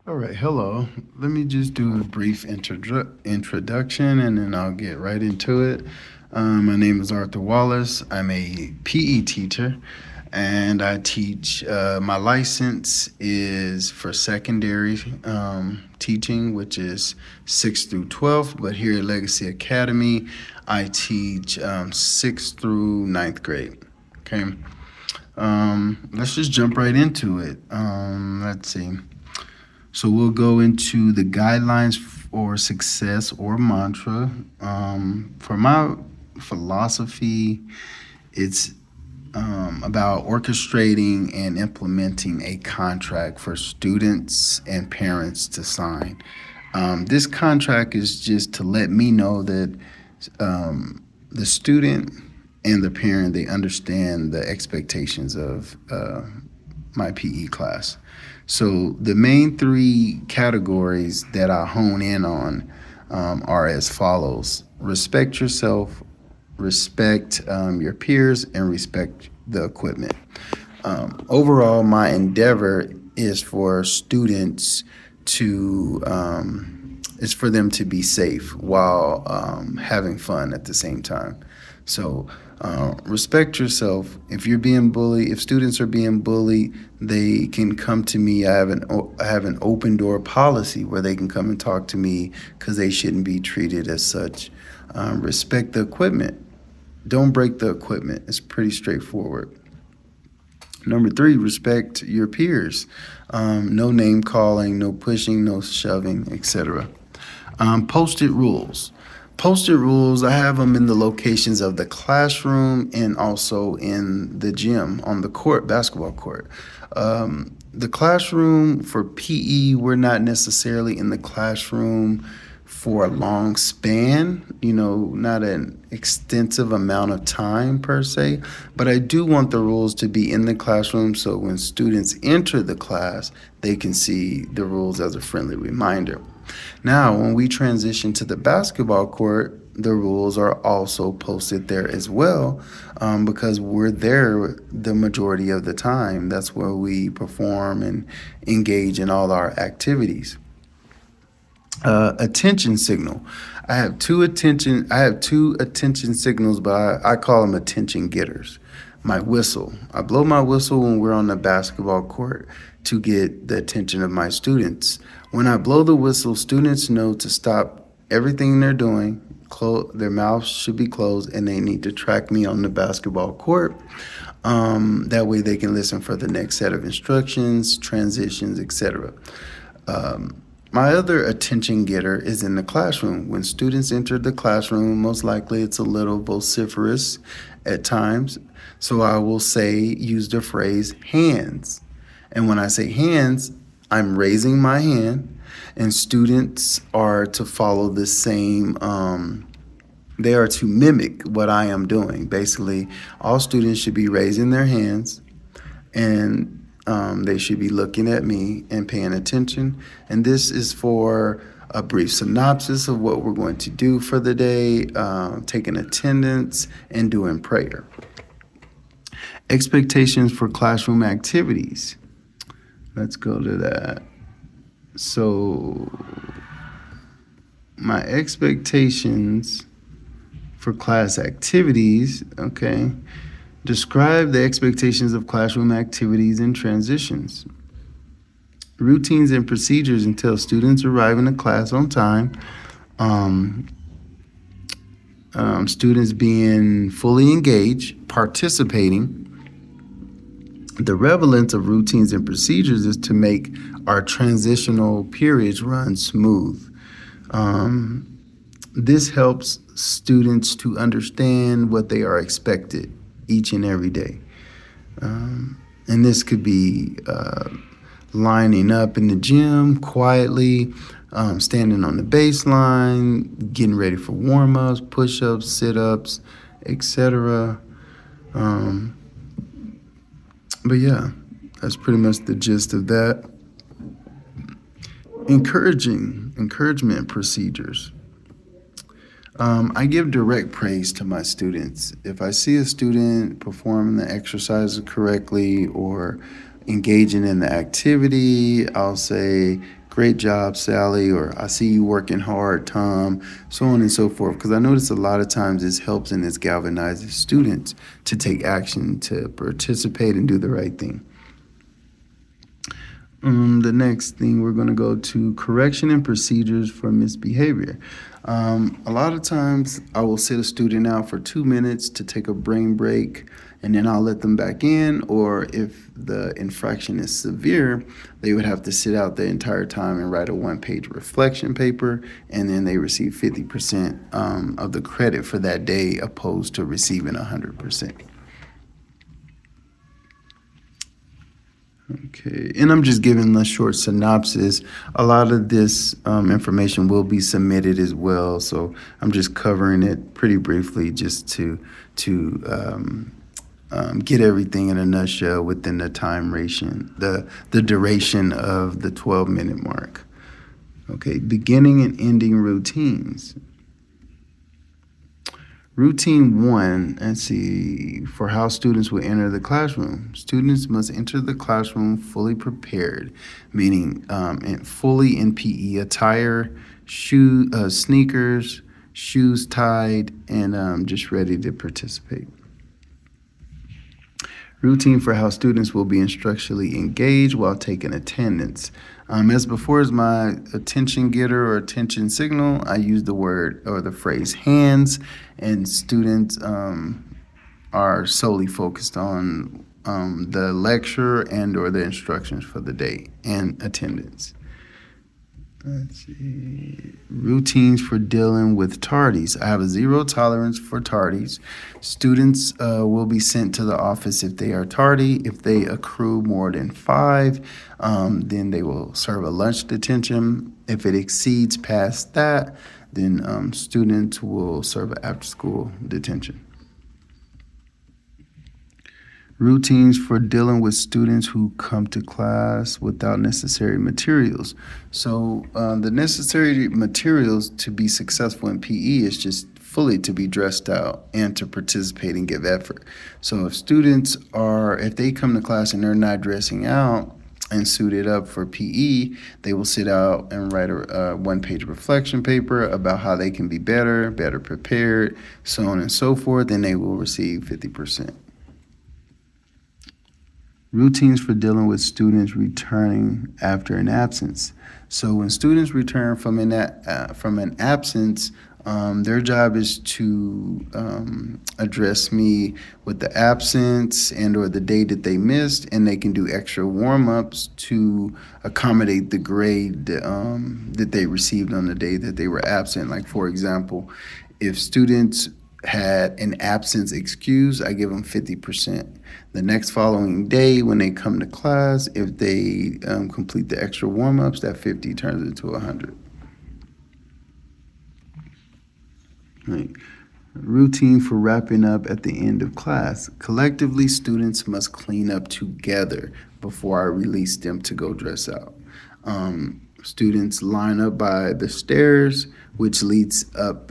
All right, hello. Let me just do a brief introduction and then I'll get right into it. My name is Arthur Wallace. I'm a PE teacher and I teach. My license is for secondary teaching, which is 6th through 12th. But here at Legacy Academy, I teach 6th through ninth grade. Okay. Let's just jump right into it. Let's see. So we'll go into the guidelines for success or mantra. For my philosophy, it's about orchestrating and implementing a contract for students and parents to sign. This contract is just to let me know that the student and the parent they understand the expectations of my PE class. So the main three categories that I hone in on are as follows: respect yourself, respect your peers, and respect the equipment. Overall, my endeavor is for students to is for them to be safe while having fun at the same time. So respect yourself. If you're being bullied, if students are being bullied, they can come to me. I have an open door policy where they can come and talk to me because they shouldn't be treated as such. Respect the equipment. Don't break the equipment. It's pretty straightforward. Number three, respect your peers. No name calling, no pushing, no shoving, etc. Post-it rules. Post-it rules, I have them in the locations of the classroom and also in the gym on the court, basketball court. The classroom for PE, we're not necessarily in the classroom for a long span, not an extensive amount of time per se, but I do want the rules to be in the classroom so when students enter the class, they can see the rules as a friendly reminder. Now, when we transition to the basketball court, the rules are also posted there as well because we're there the majority of the time. That's where we perform and engage in all our activities. Attention signal. I have two attention signals, but I call them attention getters. My whistle. I blow my whistle when we're on the basketball court to get the attention of my students. When I blow the whistle, students know to stop everything they're doing. Their mouths should be closed, and they need to track me on the basketball court. That way, they can listen for the next set of instructions, transitions, etc. My other attention getter is in the classroom. When students enter the classroom, most likely it's a little vociferous at times. So I will use the phrase hands. And when I say hands, I'm raising my hand, and students are to follow the same, they are to mimic what I am doing. Basically, all students should be raising their hands and they should be looking at me and paying attention. And this is for a brief synopsis of what we're going to do for the day, taking attendance, and doing prayer. Expectations for classroom activities. Let's go to that. So, my expectations for class activities, okay. Describe the expectations of classroom activities and transitions. Routines and procedures until students arrive in the class on time. Students being fully engaged, participating. The relevance of routines and procedures is to make our transitional periods run smooth. This helps students to understand what they are expected each and every day. And this could be lining up in the gym quietly, standing on the baseline, getting ready for warm-ups, push-ups, sit-ups, etc. But yeah, that's pretty much the gist of that. Encouragement procedures. I give direct praise to my students. If I see a student performing the exercises correctly or engaging in the activity, I'll say, great job, Sally, or I see you working hard, Tom, so on and so forth. Because I notice a lot of times this helps and this galvanizes students to take action, to participate, and do the right thing. The next thing we're going to go to correction and procedures for misbehavior. A lot of times I will sit a student out for 2 minutes to take a brain break, and then I'll let them back in. Or if the infraction is severe, they would have to sit out the entire time and write a 1-page reflection paper, and then they receive 50% of the credit for that day opposed to receiving 100%. Okay, and I'm just giving a short synopsis. A lot of this information will be submitted as well, so I'm just covering it pretty briefly just to get everything in a nutshell within the time ration, the duration of the 12-minute mark. Okay, beginning and ending routines. Routine 1, let's see, for how students will enter the classroom. Students must enter the classroom fully prepared, meaning fully in PE attire, sneakers, shoes tied, and just ready to participate. Routine for how students will be instructionally engaged while taking attendance. As before as my attention getter or attention signal, I use the word or the phrase hands, and students are solely focused on the lecture and or the instructions for the day and attendance. Let's see. Routines for dealing with tardies. I have a 0 tolerance for tardies. Students will be sent to the office if they are tardy. If they accrue more than 5, then they will serve a lunch detention. If it exceeds past that, then students will serve an after-school detention. Routines for dealing with students who come to class without necessary materials. So the necessary materials to be successful in PE is just fully to be dressed out and to participate and give effort. So if they come to class and they're not dressing out and suited up for PE, they will sit out and write a 1-page reflection paper about how they can be better prepared, so on and so forth, and they will receive 50%. Routines for dealing with students returning after an absence. So when students return from an absence, their job is to address me with the absence and or the day that they missed, and they can do extra warm-ups to accommodate the grade that they received on the day that they were absent. Like, for example, if students had an absence excuse, I give them 50%. The next following day, when they come to class, if they complete the extra warm-ups, that 50 turns into 100. Right. Routine for wrapping up at the end of class. Collectively, students must clean up together before I release them to go dress out. Students line up by the stairs, which leads to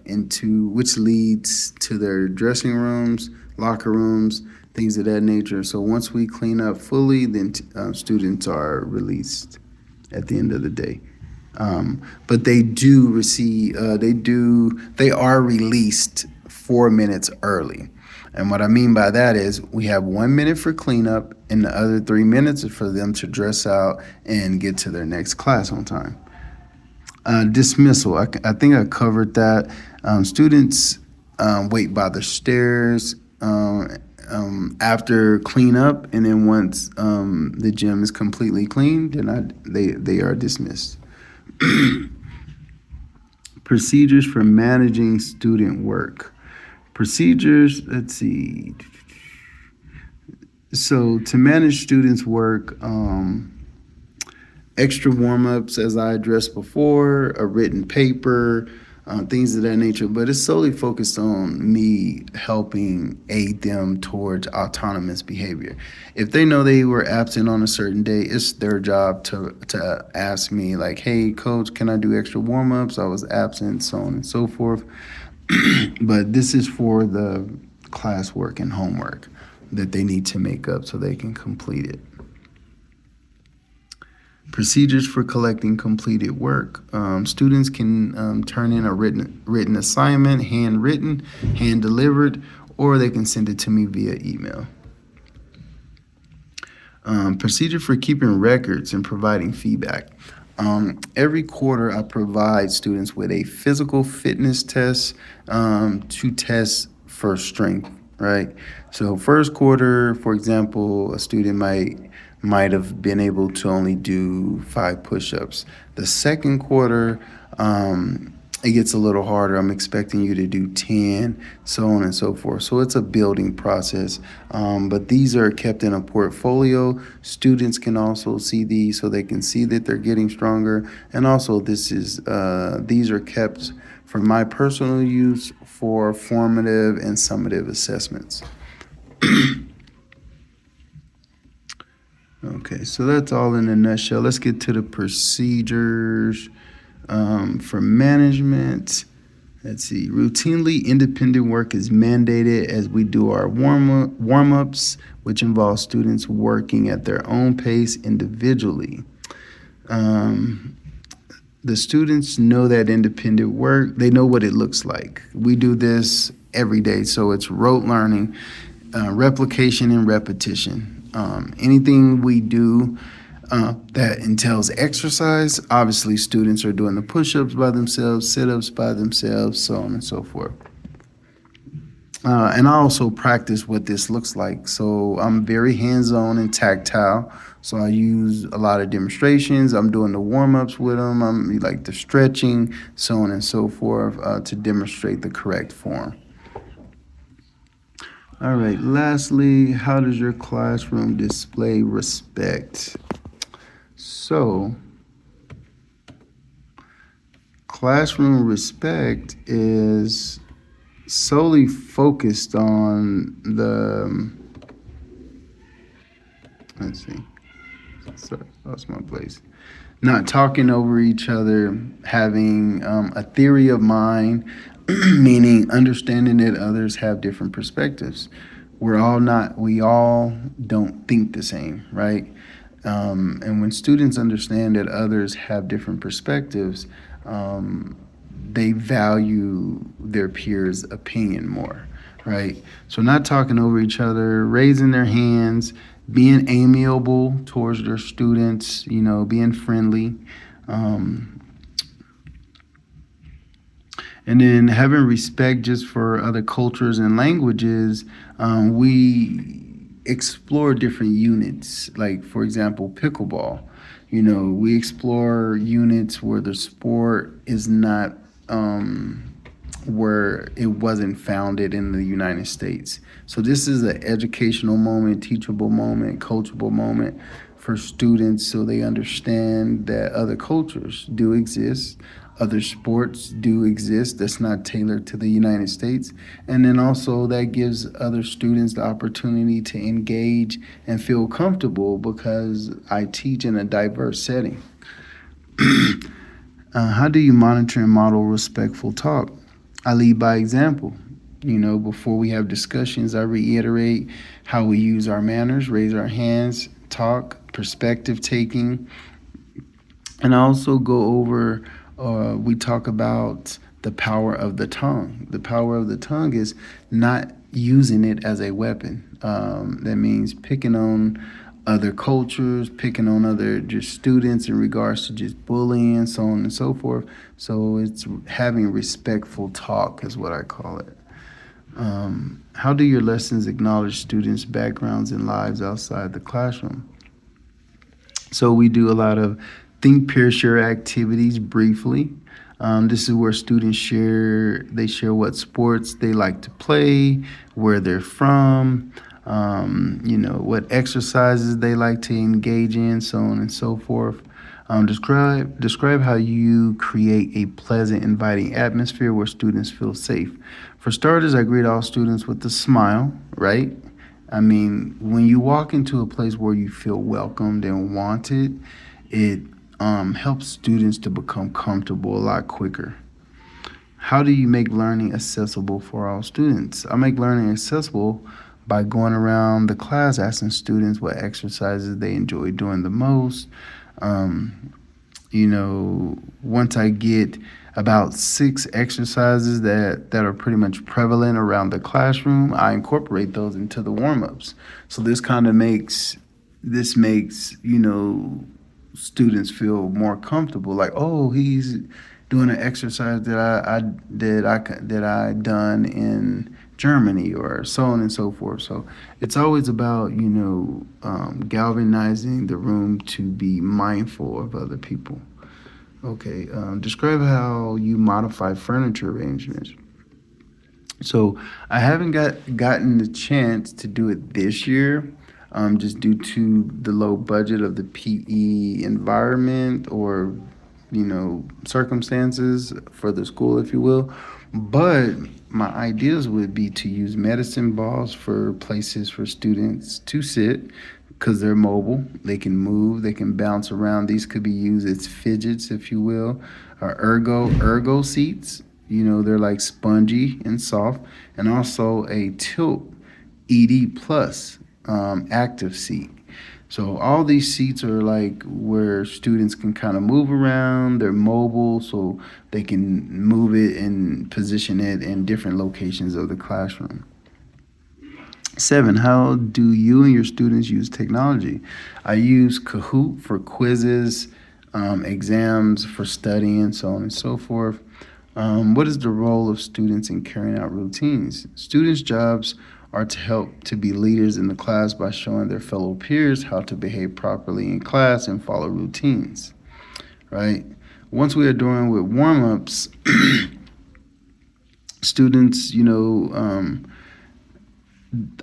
their dressing rooms, locker rooms, things of that nature. So once we clean up fully, then students are released at the end of the day. But they are released 4 minutes early. And what I mean by that is we have 1 minute for cleanup, and the other 3 minutes is for them to dress out and get to their next class on time. Dismissal, I think I covered that. Students wait by the stairs after cleanup, and then once the gym is completely clean, then they are dismissed. Procedures for managing student work. Procedures, let's see. So to manage students' work, extra warm-ups, as I addressed before, a written paper, things of that nature. But it's solely focused on me helping aid them towards autonomous behavior. If they know they were absent on a certain day, it's their job to ask me, like, hey, coach, can I do extra warm-ups? I was absent, so on and so forth. But this is for the classwork and homework that they need to make up so they can complete it. Procedures for collecting completed work. Students can turn in a written assignment, handwritten, hand delivered, or they can send it to me via email. Procedure for keeping records and providing feedback. Every quarter, I provide students with a physical fitness test to test for strength, right? So, first quarter, for example, a student might have been able to only do 5 push-ups. The second quarter, it gets a little harder. I'm expecting you to do 10, so on and so forth. So it's a building process. But these are kept in a portfolio. Students can also see these so they can see that they're getting stronger. And also, these are kept for my personal use for formative and summative assessments. Okay, so that's all in a nutshell. Let's get to the procedures for management. Let's see. Routinely independent work is mandated as we do our warm-ups, which involve students working at their own pace individually. The students know that independent work, they know what it looks like. We do this every day, so it's rote learning, replication, and repetition. Anything we do that entails exercise, obviously students are doing the push-ups by themselves, sit-ups by themselves, so on and so forth. And I also practice what this looks like. So I'm very hands-on and tactile. So I use a lot of demonstrations. I'm doing the warm-ups with them. I'm like the stretching, so on and so forth, to demonstrate the correct form. All right, lastly, how does your classroom display respect? So, classroom respect is solely focused on let's see, sorry, lost my place. Not talking over each other, having a theory of mind, meaning understanding that others have different perspectives. We all don't think the same, right? And when students understand that others have different perspectives, they value their peers' opinion more, right? So not talking over each other, raising their hands, being amiable towards their students, being friendly. And then having respect just for other cultures and languages. We explore different units, like, for example, pickleball. We explore units where the sport is not, where it wasn't founded in the United States. So this is an educational moment, teachable moment, coachable moment for students so they understand that other cultures do exist. Other sports do exist that's not tailored to the United States. And then also that gives other students the opportunity to engage and feel comfortable because I teach in a diverse setting. How do you monitor and model respectful talk? I lead by example. Before we have discussions, I reiterate how we use our manners, raise our hands, talk, perspective taking. And I also go over, we talk about the power of the tongue. The power of the tongue is not using it as a weapon. That means picking on other cultures, picking on other just students in regards to just bullying, so on and so forth. So it's having respectful talk is what I call it. How do your lessons acknowledge students' backgrounds and lives outside the classroom? So we do a lot of think, peer, share activities briefly. This is where students share what sports they like to play, where they're from, what exercises they like to engage in, so on and so forth. Describe how you create a pleasant, inviting atmosphere where students feel safe. For starters, I greet all students with a smile, right? I mean, when you walk into a place where you feel welcomed and wanted, it helps students to become comfortable a lot quicker. How do you make learning accessible for all students? I make learning accessible by going around the class asking students what exercises they enjoy doing the most, Um, Once I get about 6 exercises that are pretty much prevalent around the classroom, I incorporate those into the warm-ups. So this makes, students feel more comfortable. Like, oh, he's doing an exercise that I done in Germany, or so on and so forth. So it's always about galvanizing the room to be mindful of other people. Okay, describe how you modify furniture arrangements. So I haven't gotten the chance to do it this year, just due to the low budget of the PE environment, or circumstances for the school, if you will. But my ideas would be to use medicine balls for places for students to sit, because they're mobile. They can move, they can bounce around. These could be used as fidgets, if you will, or ergo seats. They're like spongy and soft, and also a tilt ED plus active seat. So all these seats are like where students can kind of move around. They're mobile, so they can move it and position it in different locations of the classroom. 7, how do you and your students use technology? I use Kahoot for quizzes, exams for studying, so on and so forth. What is the role of students in carrying out routines? Students' jobs are to help to be leaders in the class by showing their fellow peers how to behave properly in class and follow routines, right? Once we are doing with warm-ups, students,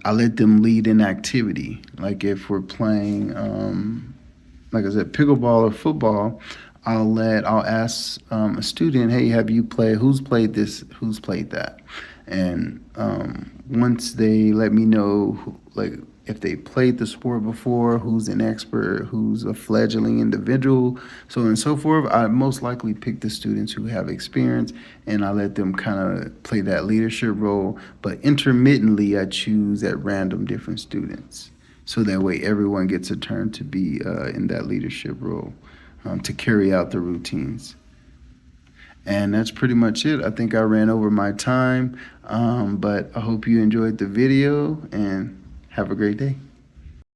I let them lead an activity. Like if we're playing, like I said, pickleball or football, I'll ask a student, hey, who's played this, who's played that? And once they let me know, like if they played the sport before, who's an expert, who's a fledgling individual, so on and so forth, I most likely pick the students who have experience, and I let them kind of play that leadership role. But intermittently, I choose at random different students, so that way everyone gets a turn to be in that leadership role, to carry out the routines. And that's pretty much it. I think I ran over my time, but I hope you enjoyed the video, and have a great day.